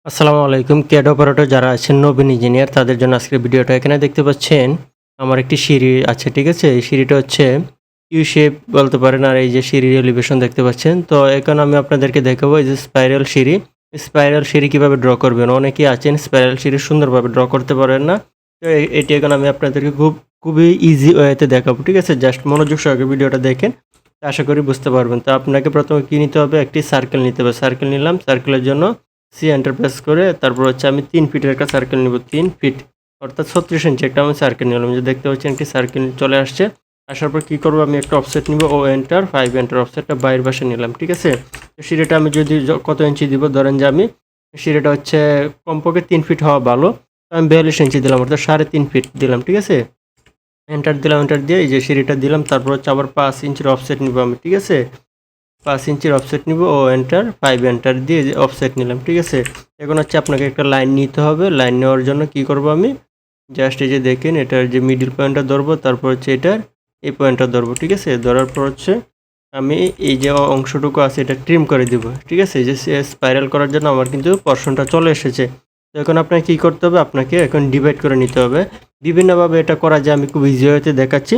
আসসালামু আলাইকুম। CAD operator যারা আছেন নবীন ইঞ্জিনিয়ার তাদের জন্য আজকের ভিডিওটা। এখানে দেখতে পাচ্ছেন আমার একটি সিঁড়ি আছে, ঠিক আছে? এই সিঁড়িটা হচ্ছে ইউ শেপ বলতে পারেন, আর এই যে সিঁড়ির এলিভেশন দেখতে পাচ্ছেন। তো এখন আমি আপনাদেরকে দেখাবো এই যে স্পাইরাল সিঁড়ি। স্পাইরাল সিঁড়ি কীভাবে ড্র করবেন। অনেকেই আছেন স্পাইরাল সিঁড়ি সুন্দরভাবে ড্র করতে পারেন না। তো এটি এখন আমি আপনাদেরকে খুবই ইজি ওয়েতে দেখাবো, ঠিক আছে? জাস্ট মনোযোগ সহকারে ভিডিওটা দেখেন, আশা করি বুঝতে পারবেন। তো আপনাকে প্রথমে কী নিতে হবে, একটি সার্কেল নিতে হবে। সার্কেল নিলাম, সার্কেলের জন্য সি এন্টার প্রেস করে তারপর হচ্ছে আমি 3 ফিটের একটা সার্কেল নিব। 3 ফিট অর্থাৎ 36 ইঞ্চি একটা আমি সার্কেল নিলাম। যে দেখতে পাচ্ছেন একটি সার্কেল চলে আসছে। আসার পর কী করবো, আমি একটা অফসেট নিব। ও এন্টার 5 এন্টার, অফসেটটা বাইরের পাশে নিলাম, ঠিক আছে? সিঁড়িটা আমি যদি কত ইঞ্চি দিব, ধরেন যে আমি সিঁড়িটা হচ্ছে কমপক্ষে 3 ফিট হওয়া ভালো। আমি 42 ইঞ্চি দিলাম, অর্থাৎ 3.5 ফিট দিলাম, ঠিক আছে? এন্টার দিলাম, এন্টার দিয়ে এই যে সিঁড়িটা দিলাম। তারপর হচ্ছে আবার 5 ইঞ্চির অফসেট নিব আমি, ঠিক আছে? 5 ইঞ্চির অফসেট নিব। ও এন্টার 5 এন্টার দিয়ে যে অফসেট নিলাম, ঠিক আছে? এখন হচ্ছে আপনাকে একটা লাইন নিতে হবে। লাইন নেওয়ার জন্য কি করব, আমি জাস্ট এই যে দেখেন এটার যে মিডল পয়েন্টটা ধরবো, তারপর হচ্ছে এটার এই পয়েন্টটা ধরবো, ঠিক আছে? ধরার পর হচ্ছে আমি এই যে অংশটুকু আছে এটা ট্রিম করে দিব, ঠিক আছে? এই যে স্পাইরাল করার জন্য আমার কিন্তু পোরশনটা চলে এসেছে। তো এখন আপনাকে কী করতে হবে, আপনাকে এখন ডিভাইড করে নিতে হবে। বিভিন্নভাবে এটা করা যায়, আমি খুব ইজি ওয়েতে দেখাচ্ছি।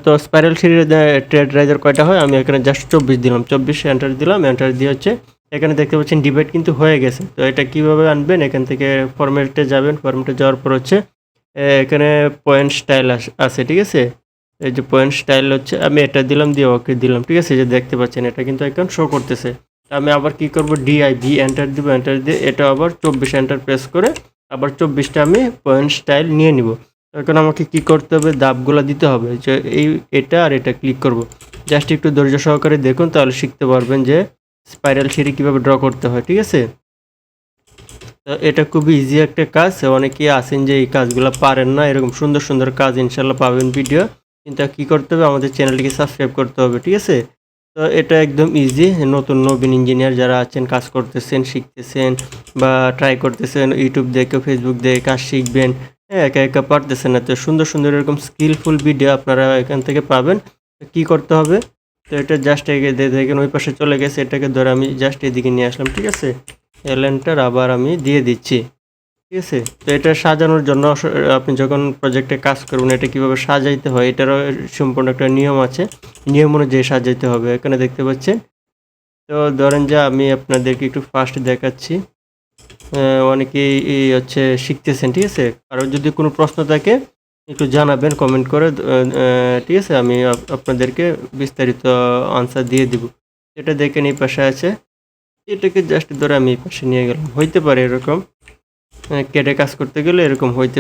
তো স্পাইরাল সিঁড়ির ট্রেড রাইজার কয়টা হয়, আমি এখানে জাস্ট 24 দিলাম। 24 এন্টার দিলাম, এন্টার দিয়ে হচ্ছে এখানে দেখতে পাচ্ছেন ডিভাইড কিন্তু হয়ে গেছে। তো এটা কিভাবে আনবেন, এখান থেকে ফরম্যাটে যাবেন। ফরম্যাটে যাওয়ার পর হচ্ছে এখানে পয়েন্ট স্টাইল আছে, ঠিক আছে? এই যে পয়েন্ট স্টাইল হচ্ছে আমি এটা দিলাম, দিয়ে ওকে দিলাম, ঠিক আছে? এই যে দেখতে পাচ্ছেন এটা কিন্তু এখন শো করতেছে। আমি আবার কি করব, ভি এন্টার দিব, এন্টার দিয়ে এটা আবার 24 এন্টার প্রেস করে আবার 24টা আমি পয়েন্ট স্টাইল নিয়ে নিব। এখন আমাকে কি করতে হবে, দাবগুলো দিতে হবে। যে এটা আর এটা ক্লিক করব। জাস্ট একটু ধৈর্য সহকারে দেখুন, তাহলে শিখতে পারবেন যে স্পাইরাল সিঁড়ি কীভাবে ড্র করতে হয়, ঠিক আছে? তো এটা খুবই ইজি একটা কাজ। অনেকেই আছেন যে এই কাজগুলো পারেন না, এরকম সুন্দর সুন্দর কাজ ইনশাল্লাহ পাবেন ভিডিও। কিন্তু কী করতে হবে, আমাদের চ্যানেলটিকে সাবস্ক্রাইব করতে হবে, ঠিক আছে? তো এটা একদম ইজি। নবীন ইঞ্জিনিয়ার যারা আছেন, কাজ করতেছেন, শিখতেছেন বা ট্রাই করতেছেন, ইউটিউব দেখে ফেসবুক দেখে কাজ শিখবেন, হ্যাঁ, একা একা পারতেছেন না। তো সুন্দর সুন্দর এরকম স্কিলফুল ভিডিও আপনারা এখান থেকে পাবেন। তো কী করতে হবে, তো এটা জাস্ট দেখেন ওই পাশে চলে গেছে, এটাকে ধরে আমি জাস্ট এদিকে নিয়ে আসলাম, ঠিক আছে? এন্টার আবার আমি দিয়ে দিচ্ছি, ঠিক আছে? তো এটা সাজানোর জন্য আপনি যখন প্রজেক্টে কাজ করবেন, এটা কীভাবে সাজাইতে হয় এটারও সম্পূর্ণ একটা নিয়ম আছে। নিয়ম অনুযায়ী সাজাইতে হবে। এখানে দেখতে পাচ্ছেন। তো ধরেন যে আমি আপনাদেরকে একটু ফার্স্ট দেখাচ্ছি। অনেকেই হচ্ছে শিখতেছেন, ঠিক আছে? কারো যদি কোনো প্রশ্ন থাকে একটু জানাবেন কমেন্ট করে, ঠিক আছে? আমি আপনাদেরকে বিস্তারিত আনসার দিয়ে দিব। এটা দেখেন এই পাশে আছে, এটাকে জাস্ট ধরে আমি এই পাশে নিয়ে গেলাম। হইতে পারে এরকম, কেটে কাজ করতে গেলে এরকম হইতে